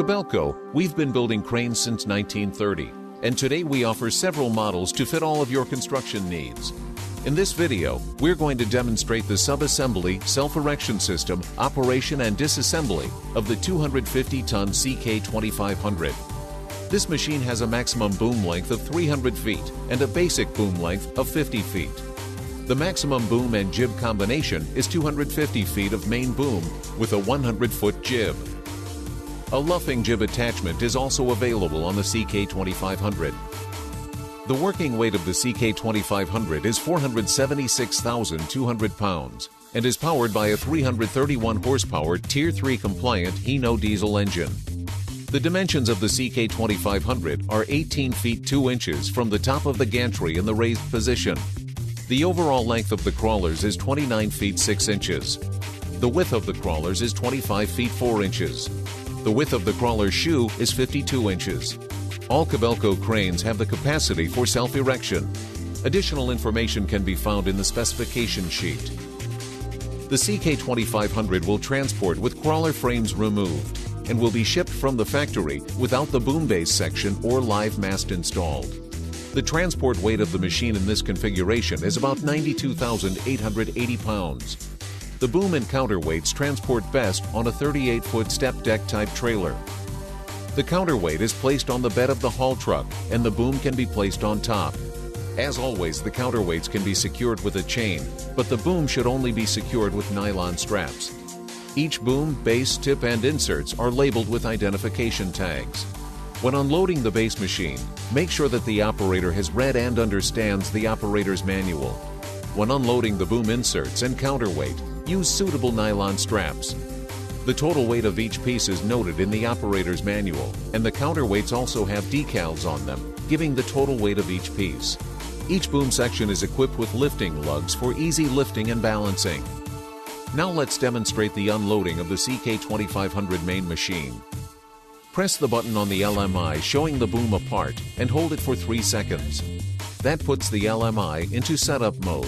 Kobelco, we've been building cranes since 1930, and today we offer several models to fit all of your construction needs. In this video, we're going to demonstrate the sub-assembly, self-erection system, operation and disassembly of the 250-ton CK2500. This machine has a maximum boom length of 300 feet and a basic boom length of 50 feet. The maximum boom and jib combination is 250 feet of main boom with a 100-foot jib. A luffing jib attachment is also available on the CK2500. The working weight of the CK2500 is 476,200 pounds and is powered by a 331 horsepower Tier 3 compliant Hino diesel engine. The dimensions of the CK2500 are 18 feet 2 inches from the top of the gantry in the raised position. The overall length of the crawlers is 29 feet 6 inches. The width of the crawlers is 25 feet 4 inches. The width of the crawler shoe is 52 inches. All Kobelco cranes have the capacity for self-erection. Additional information can be found in the specification sheet. The CK2500 will transport with crawler frames removed and will be shipped from the factory without the boom base section or live mast installed. The transport weight of the machine in this configuration is about 92,880 pounds. The boom and counterweights transport best on a 38-foot step deck type trailer. The counterweight is placed on the bed of the haul truck and the boom can be placed on top. As always, the counterweights can be secured with a chain, but the boom should only be secured with nylon straps. Each boom, base, tip, and inserts are labeled with identification tags. When unloading the base machine, make sure that the operator has read and understands the operator's manual. When unloading the boom inserts and counterweight, use suitable nylon straps. The total weight of each piece is noted in the operator's manual, and the counterweights also have decals on them, giving the total weight of each piece. Each boom section is equipped with lifting lugs for easy lifting and balancing. Now let's demonstrate the unloading of the CK2500 main machine. Press the button on the LMI showing the boom apart and hold it for 3 seconds. That puts the LMI into setup mode.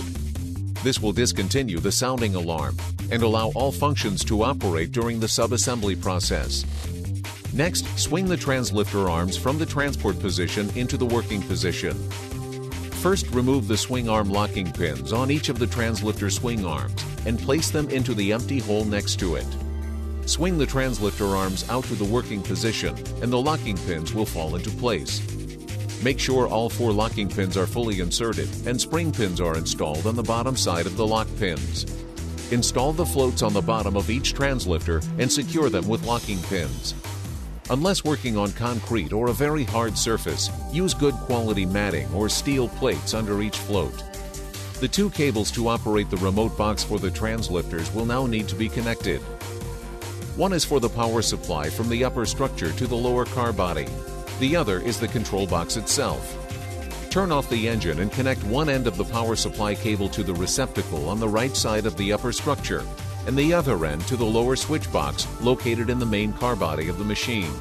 This will discontinue the sounding alarm and allow all functions to operate during the sub-assembly process. Next, swing the translifter arms from the transport position into the working position. First, remove the swing arm locking pins on each of the translifter swing arms and place them into the empty hole next to it. Swing the translifter arms out to the working position and the locking pins will fall into place. Make sure all 4 locking pins are fully inserted and spring pins are installed on the bottom side of the lock pins. Install the floats on the bottom of each translifter and secure them with locking pins. Unless working on concrete or a very hard surface, use good quality matting or steel plates under each float. The 2 cables to operate the remote box for the translifters will now need to be connected. One is for the power supply from the upper structure to the lower car body. The other is the control box itself. Turn off the engine and connect one end of the power supply cable to the receptacle on the right side of the upper structure and the other end to the lower switch box located in the main car body of the machine.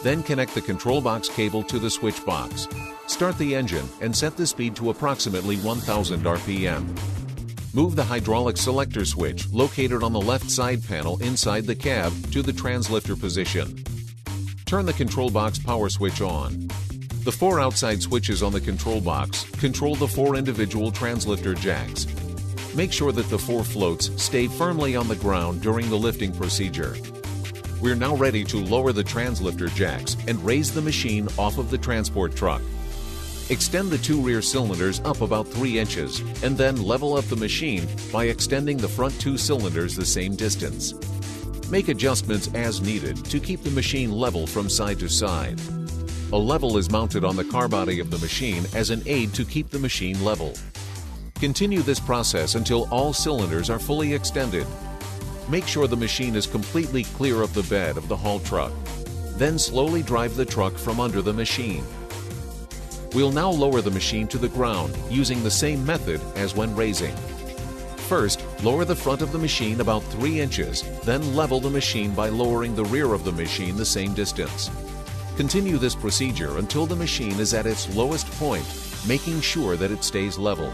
Then connect the control box cable to the switch box. Start the engine and set the speed to approximately 1000 RPM. Move the hydraulic selector switch located on the left side panel inside the cab to the translifter position. Turn the control box power switch on. The 4 outside switches on the control box control the 4 individual translifter jacks. Make sure that the 4 floats stay firmly on the ground during the lifting procedure. We're now ready to lower the translifter jacks and raise the machine off of the transport truck. Extend the 2 rear cylinders up about 3 inches and then level up the machine by extending the front 2 cylinders the same distance. Make adjustments as needed to keep the machine level from side to side. A level is mounted on the car body of the machine as an aid to keep the machine level. Continue this process until all cylinders are fully extended. Make sure the machine is completely clear of the bed of the haul truck. Then slowly drive the truck from under the machine. We'll now lower the machine to the ground using the same method as when raising. First, lower the front of the machine about 3 inches, then level the machine by lowering the rear of the machine the same distance. Continue this procedure until the machine is at its lowest point, making sure that it stays level.